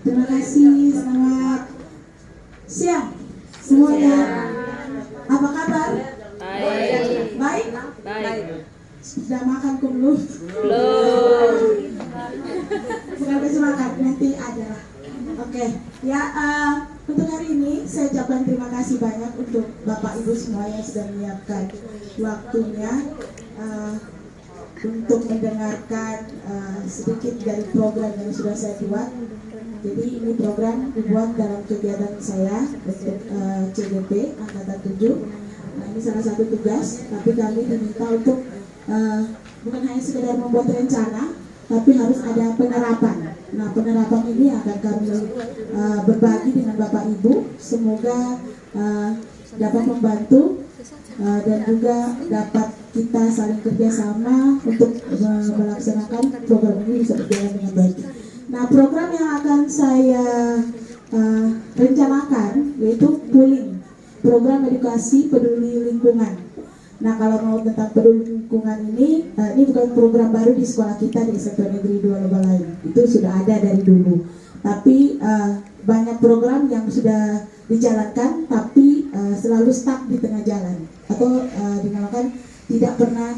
Terima kasih, selamat siang semuanya. Apa kabar? Baik. Baik? Baik. Sudah makan belum? Belum. Bukan kasih makan, nanti ada lah. Oke, ya untuk hari ini saya ucapkan terima kasih banyak untuk Bapak Ibu semua yang sudah menyiapkan waktunya untuk mendengarkan sedikit dari program yang sudah saya buat. Jadi ini program dibuat dalam kegiatan saya untuk CGP Angkatan 7. Nah, ini salah satu tugas, tapi kami diminta untuk bukan hanya sekedar membuat rencana, tapi harus ada penerapan. Nah, penerapan ini akan kami berbagi dengan Bapak Ibu. Semoga dapat membantu dan juga dapat kita saling kerjasama untuk melaksanakan program ini bisa berjalan dengan baik. Nah, program yang akan saya rencanakan yaitu pooling, program edukasi peduli lingkungan. Nah, kalau mau tentang peduli lingkungan ini bukan program baru di sekolah kita di SMP Negeri 2 Lebalain. Itu sudah ada dari dulu. Tapi banyak program yang sudah dijalankan, tapi selalu stuck di tengah jalan atau dinamakan tidak pernah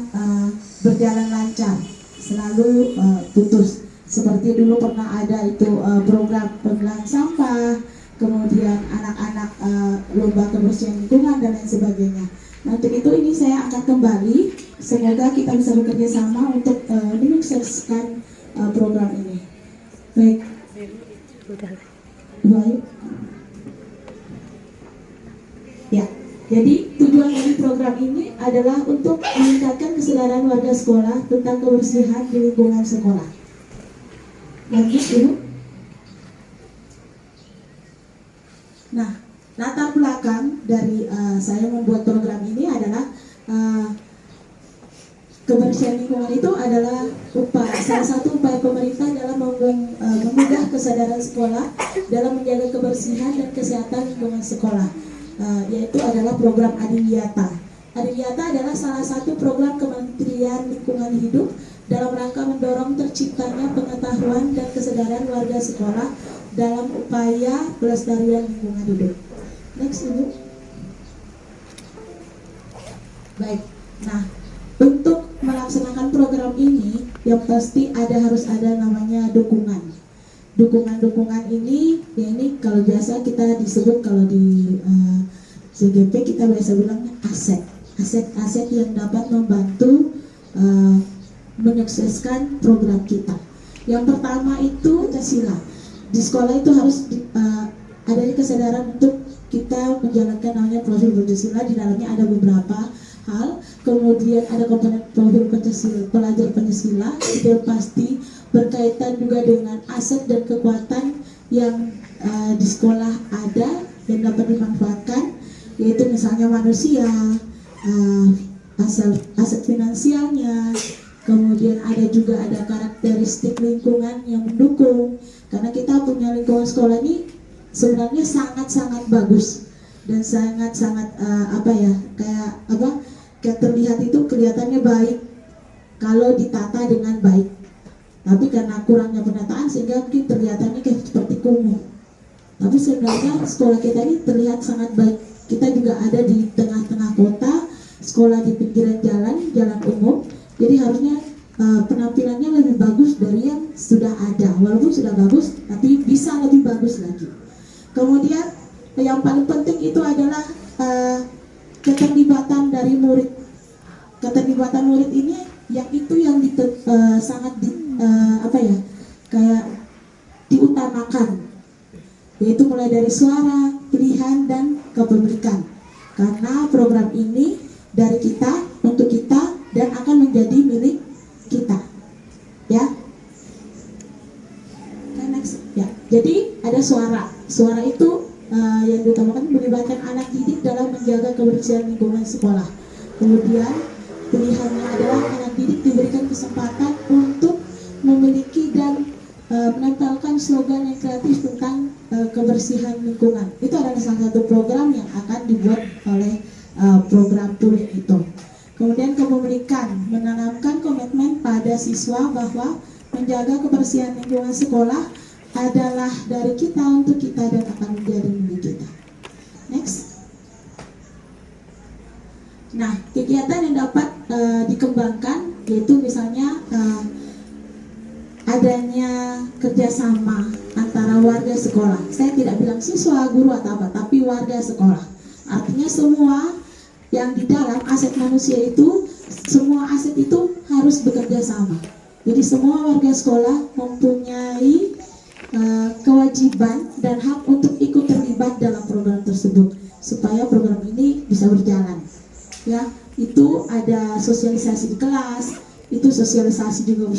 berjalan lancar, selalu putus. Seperti dulu pernah ada itu program pemilahan sampah, kemudian anak-anak lomba kebersihan lingkungan dan lain sebagainya. Nah, untuk itu ini saya akan kembali. Semoga kita bisa bekerja sama untuk menyukseskan program ini. Baik. Baik. Ya, jadi tujuan dari program ini adalah untuk meningkatkan kesadaran warga sekolah tentang kebersihan di lingkungan sekolah. Lanjut, Ibu. Nah, latar belakang dari saya membuat program ini adalah kebersihan lingkungan itu adalah salah satu upaya pemerintah dalam mengubah kesadaran sekolah dalam menjaga kebersihan dan kesehatan lingkungan sekolah, yaitu adalah program Adiwiyata. Adiwiyata adalah salah satu program Kementerian Lingkungan Hidup dalam rangka mendorong terciptanya pengetahuan dan kesadaran warga sekolah dalam upaya pelestarian lingkungan hidup. Next, Ibu. Baik. Nah, untuk melaksanakan program ini yang pasti harus ada namanya dukungan. Dukungan ini ya ini kalau biasa kita disebut kalau di CGP kita biasa bilangnya aset yang dapat membantu menyukseskan program kita. Yang pertama itu Pancasila. Di sekolah itu harus adanya kesadaran untuk kita menjalankan namanya profil Pancasila. Di dalamnya ada beberapa hal. Kemudian ada komponen profil Pancasila, pelajar Pancasila. Itu pasti berkaitan juga dengan aset dan kekuatan yang di sekolah ada yang dapat dimanfaatkan, yaitu misalnya manusia, aset finansialnya. Kemudian ada karakteristik lingkungan yang mendukung, karena kita punya lingkungan sekolah ini sebenarnya sangat-sangat bagus dan sangat-sangat kayak terlihat itu kelihatannya baik kalau ditata dengan baik, tapi karena kurangnya penataan sehingga mungkin terlihatannya kayak seperti kumuh. Tapi sebenarnya sekolah kita ini terlihat sangat baik. Kita juga ada di tengah-tengah kota, sekolah di pinggiran jalan umum. Jadi harusnya penampilannya lebih bagus dari yang sudah ada. Walaupun sudah bagus, tapi bisa lebih bagus lagi. Kemudian yang paling penting itu adalah keterlibatan dari murid. Keterlibatan murid ini yang sangat diutamakan, yaitu mulai dari suara, pilihan, dan kepemilikan. Karena program ini dari kita, untuk kita, dan akan menjadi milik kita, ya. Next, ya. Jadi ada suara itu yang diutamakan melibatkan anak didik dalam menjaga kebersihan lingkungan sekolah. Kemudian pilihannya adalah anak didik diberikan kesempatan untuk memiliki dan menempelkan slogan yang kreatif tentang kebersihan lingkungan. Itu adalah salah satu program yang akan dibuat oleh program pooling itu. Kemudian kepemilikan, menanamkan komitmen pada siswa bahwa menjaga kebersihan lingkungan sekolah adalah dari kita untuk kita dan akan menjadi milik kita. Next. Nah, kegiatan yang dapat dikembangkan yaitu misalnya adanya kerjasama antara warga sekolah. Saya tidak bilang siswa, guru atau apa, tapi warga sekolah. Artinya semua yang di dalam aset manusia itu, semua aset itu harus bekerja sama. Jadi semua warga sekolah mempunyai kewajiban dan hak untuk ikut terlibat dalam program tersebut supaya program ini bisa berjalan. Ya, itu ada sosialisasi di kelas, itu sosialisasi juga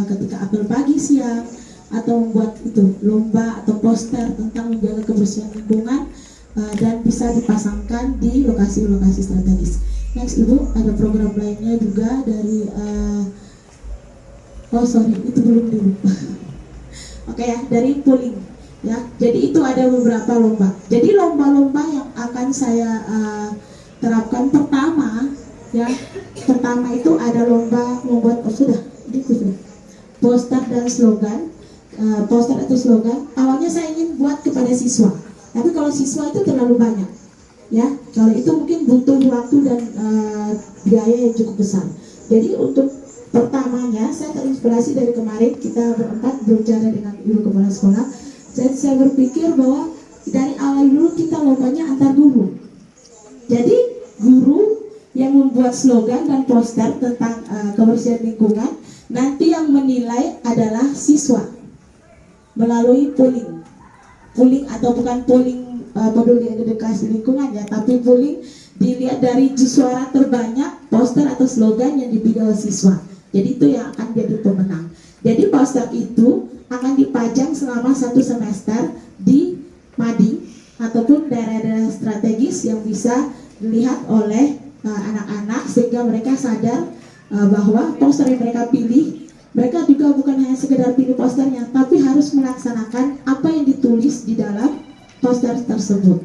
ketika apel pagi siang, atau membuat itu lomba atau poster tentang menjaga kebersihan lingkungan dan bisa dipasangkan di lokasi-lokasi strategis. Next, Ibu, ada program lainnya juga dari itu belum dulu. Oke ya, dari pooling ya. Jadi itu ada beberapa lomba. Jadi lomba-lomba yang akan saya terapkan pertama itu ada lomba membuat poster dan slogan. Poster atau slogan awalnya saya ingin buat kepada siswa, tapi kalau siswa itu terlalu banyak ya, kalau itu mungkin butuh waktu dan biaya yang cukup besar. Jadi untuk pertamanya saya terinspirasi dari kemarin kita berempat berbicara dengan ibu kepala sekolah. Saya berpikir bahwa dari awal dulu kita lombanya antar guru. Jadi guru yang membuat slogan dan poster tentang kebersihan lingkungan, nanti yang menilai adalah siswa melalui polling atau bukan polling peduli edukasi lingkungan ya, tapi polling dilihat dari suara terbanyak poster atau slogan yang dipilih oleh siswa. Jadi itu yang akan jadi pemenang. Jadi poster itu akan dipajang selama 1 semester di mading ataupun daerah-daerah strategis yang bisa dilihat oleh anak-anak sehingga mereka sadar bahwa poster yang mereka pilih, mereka juga bukan hanya sekedar pilih posternya, tapi harus melaksanakan apa yang ditulis di dalam poster tersebut.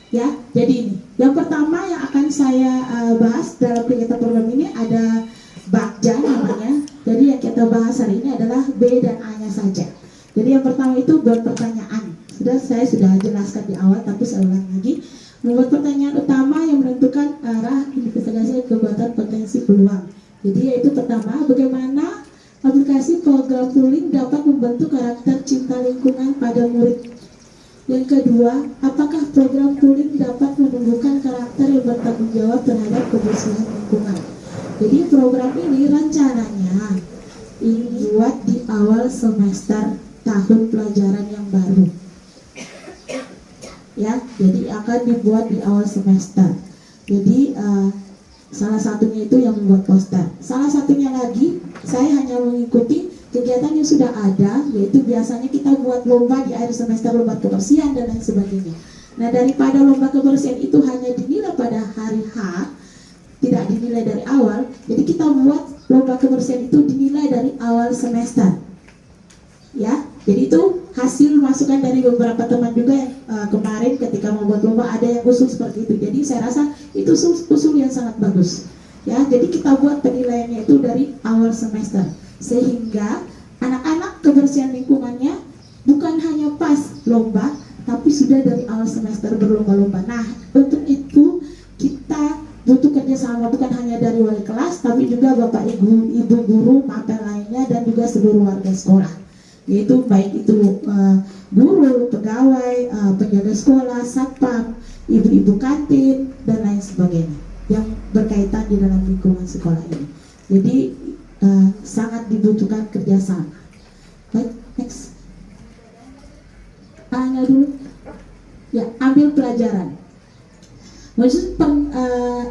Ya, jadi ini yang pertama yang akan saya bahas dalam kegiatan program ini ada Bakja namanya. Jadi yang kita bahas hari ini adalah B dan A-nya saja. Jadi yang pertama itu buat pertanyaan. Saya sudah jelaskan di awal, tapi saya ulang lagi. Membuat pertanyaan utama yang menentukan arah investigasi kegiatan potensi peluang. Jadi yaitu pertama, bagaimana aplikasi program pooling dapat membentuk karakter cinta lingkungan pada murid. Yang kedua, apakah program pooling dapat menumbuhkan karakter yang bertanggung jawab terhadap kebersihan lingkungan. Jadi program ini rencananya dibuat di awal semester tahun pelajaran yang baru. Ya, jadi akan dibuat di awal semester. Jadi salah satunya itu yang membuat poster. Salah satunya lagi, saya hanya mengikuti kegiatan yang sudah ada, yaitu biasanya kita buat lomba di akhir semester, lomba kebersihan dan lain sebagainya. Nah, daripada lomba kebersihan itu hanya dinilai pada hari H, tidak dinilai dari awal, jadi kita buat lomba kebersihan itu dinilai dari awal semester. Ya, jadi itu hasil masukan dari beberapa teman juga yang kemarin ketika membuat lomba ada yang usul seperti itu. Jadi saya rasa itu usul yang sangat bagus. Ya, jadi kita buat penilaiannya itu dari awal semester sehingga anak-anak kebersihan lingkungannya bukan hanya pas lomba, tapi sudah dari awal semester berlomba-lomba. Nah, untuk itu kita butuh kerjasama bukan hanya dari wali kelas, tapi juga bapak ibu guru, mapel lainnya dan juga seluruh warga sekolah. Yaitu baik itu guru, pegawai, penjaga sekolah, satpam, ibu-ibu kantin dan lain sebagainya yang berkaitan di dalam lingkungan sekolah ini. Jadi sangat dibutuhkan kerjasama. Baik, next. Tanya dulu. Ya, ambil pelajaran. Maksud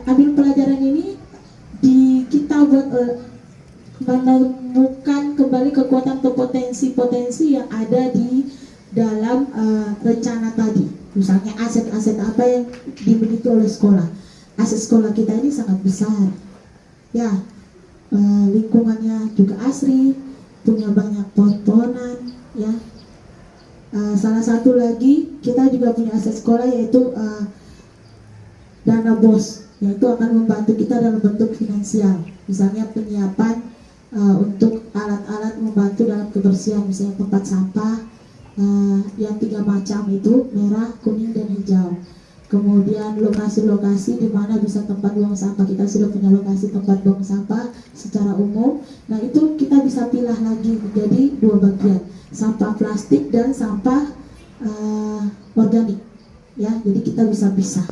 ambil pelajaran ini kita buat menemukan kembali kekuatan atau potensi-potensi yang ada di dalam rencana tadi. Misalnya aset-aset apa yang dimiliki oleh sekolah. Aset sekolah kita ini sangat besar. Ya, lingkungannya juga asri, punya banyak pohon-pohonan. Ya, salah satu lagi kita juga punya aset sekolah yaitu dana BOS, yaitu akan membantu kita dalam bentuk finansial, misalnya penyiapan untuk alat-alat membantu dalam kebersihan, misalnya tempat sampah yang 3 macam itu, merah, kuning, dan hijau. Kemudian lokasi-lokasi di mana bisa tempat buang sampah, kita sudah punya lokasi tempat buang sampah secara umum. Nah itu kita bisa pilih lagi menjadi 2 bagian, sampah plastik dan sampah organik. Ya, jadi kita bisa pisah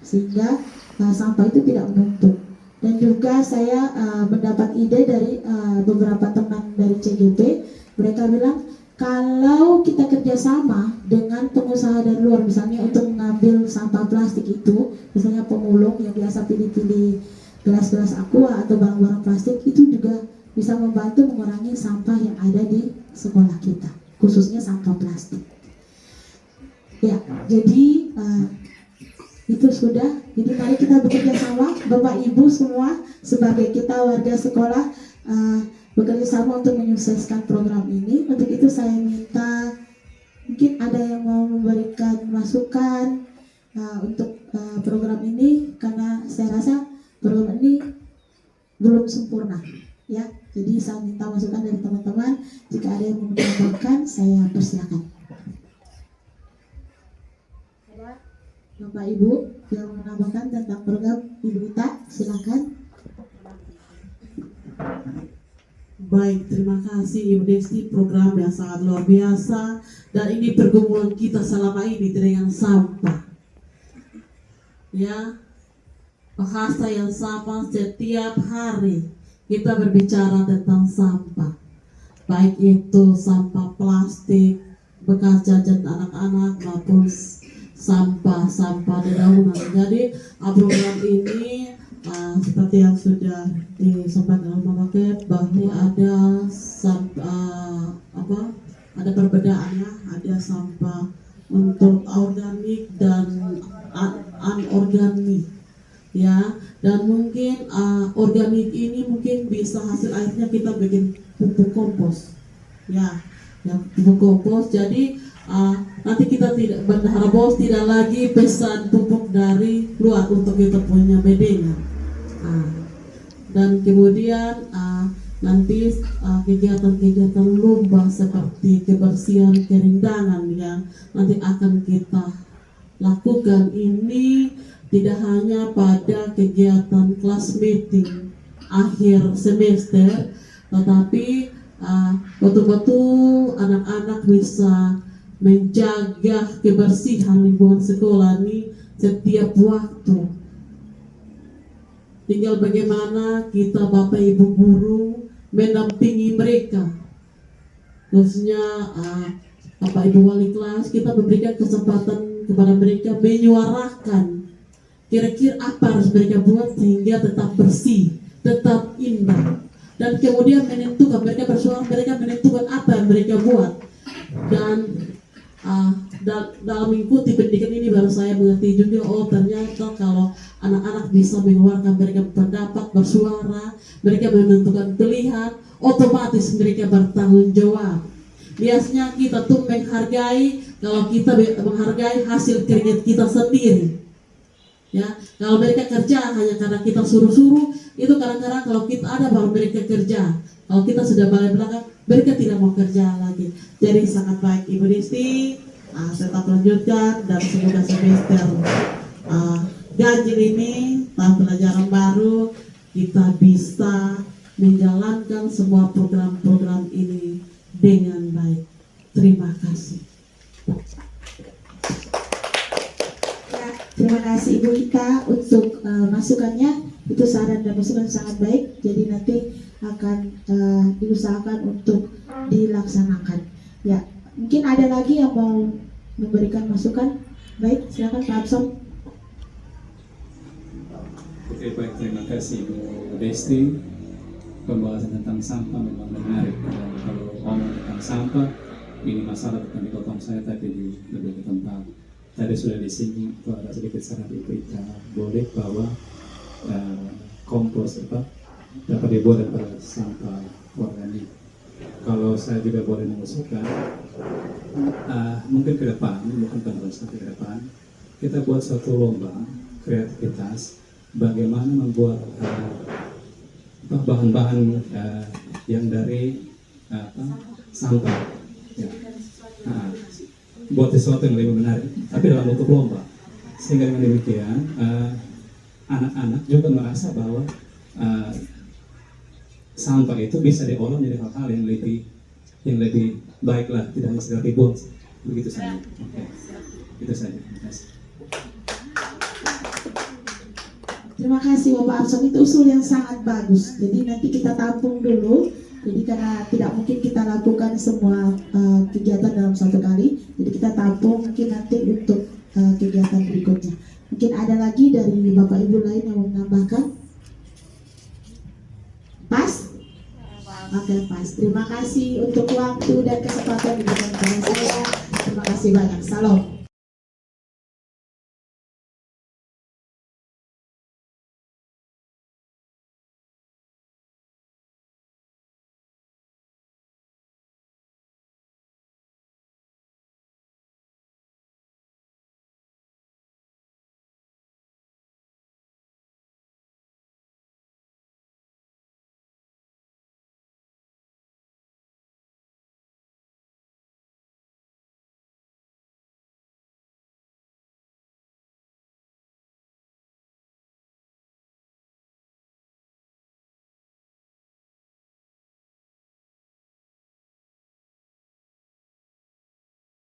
sehingga sampah itu tidak menumpuk. Dan juga saya mendapat ide dari beberapa teman dari CGP. Mereka bilang kalau kita kerjasama dengan pengusaha dari luar, misalnya untuk mengambil sampah plastik itu, misalnya pemulung yang biasa pilih-pilih gelas-gelas aqua atau barang-barang plastik, itu juga bisa membantu mengurangi sampah yang ada di sekolah kita, khususnya sampah plastik. Ya, jadi itu sudah. Jadi mari kita bekerja sama, Bapak Ibu semua, sebagai kita warga sekolah, bekerja sama untuk menyukseskan program ini. Untuk itu saya minta, mungkin ada yang mau memberikan masukan untuk program ini, karena saya rasa program ini belum sempurna, ya. Jadi saya minta masukan dari teman-teman. Jika ada yang mau menambahkan, saya persilakan. Ada Bapak Ibu yang menambahkan tentang program Ibu Ita, silakan. Baik, terima kasih Ibu Desti, program yang sangat luar biasa. Dan ini pergumulan kita selama ini dengan sampah. Ya, bahasa yang sama setiap hari kita berbicara tentang sampah. Baik itu sampah plastik, bekas jajan anak-anak maupun sampah dedaunan. Jadi program ini seperti yang sudah disampaikan oleh Mama Ket, bahwa ada ada perbedaannya, ada sampah untuk organik dan anorganik, ya. Dan mungkin organik ini mungkin bisa hasil akhirnya kita bikin pupuk kompos, ya pupuk kompos. Jadi nanti kita tidak berharap bos tidak lagi pesan pupuk dari luar untuk kita punya bedanya. Dan kemudian nanti kegiatan-kegiatan lomba seperti kebersihan kerindangan yang nanti akan kita lakukan ini tidak hanya pada kegiatan kelas meeting akhir semester, tetapi betul-betul anak-anak bisa menjaga kebersihan lingkungan sekolah ini setiap waktu. Tinggal bagaimana kita Bapak Ibu guru mendampingi mereka, khususnya Bapak Ibu wali kelas, kita memberikan kesempatan kepada mereka menyuarakan kira-kira apa harus mereka buat sehingga tetap bersih, tetap indah. Dan kemudian menentukan, mereka bersuara, mereka menentukan apa yang mereka buat. Dan dalam mengikuti pendidikan ini baru saya mengerti juga, oh ternyata kalau anak-anak bisa mengeluarkan mereka pendapat, bersuara, mereka menentukan pilihan, otomatis mereka bertanggung jawab. Biasanya kita tuh menghargai kalau kita menghargai hasil keringat kita sendiri. Ya, kalau mereka kerja hanya karena kita suruh-suruh, itu kadang-kadang kalau kita ada baru mereka kerja. Kalau kita sudah balik belakang, mereka tidak mau kerja lagi. Jadi sangat baik Ibu Desti, tetap lanjutkan dan semoga semester ganjil ini, tahun pelajaran baru, kita bisa menjalankan semua program-program ini dengan baik. Terima kasih. Ya, terima kasih Ibu Ita untuk masukannya. Itu saran dan masukan sangat baik. Jadi nanti akan diusahakan untuk dilaksanakan. Ya, mungkin ada lagi yang mau memberikan masukan. Baik, silakan Pak Absom. Oke, baik, terima kasih Bu Desti. Pembahasan tentang sampah memang menarik. Dan kalau ngomong tentang sampah, ini masalah bukan di kotong saya tapi lebih ke tempat. Tadi sudah disinggung, ada sedikit saran Ibu Ita, boleh bahwa kompos dapat dibuat daripada sampah organik. Kalau saya juga boleh mengusulkan, mungkin ke depan, bukan sampai ke depan, kita buat satu lomba kreativitas bagaimana membuat bahan-bahan yang dari sampah. Ya. Buat sesuatu yang lebih menarik, tapi dalam bentuk lomba. Sehingga dengan demikian anak-anak juga merasa bahwa sampah itu bisa diolah menjadi hal-hal yang lebih baik lah, tidak hanya sekedar dibuang. Begitu saja. Oke. Itu saja. Terima kasih. Terima kasih Bapak Abson, itu usul yang sangat bagus. Jadi nanti kita tampung dulu. Jadi karena tidak mungkin kita lakukan semua kegiatan dalam satu kali, jadi kita tampung mungkin nanti untuk kegiatan berikutnya. Mungkin ada lagi dari Bapak Ibu lain yang mau menambahkan? Pas? Oke, pas. Terima kasih untuk waktu dan kesempatan diberikan kepada saya. Terima kasih banyak. Salam.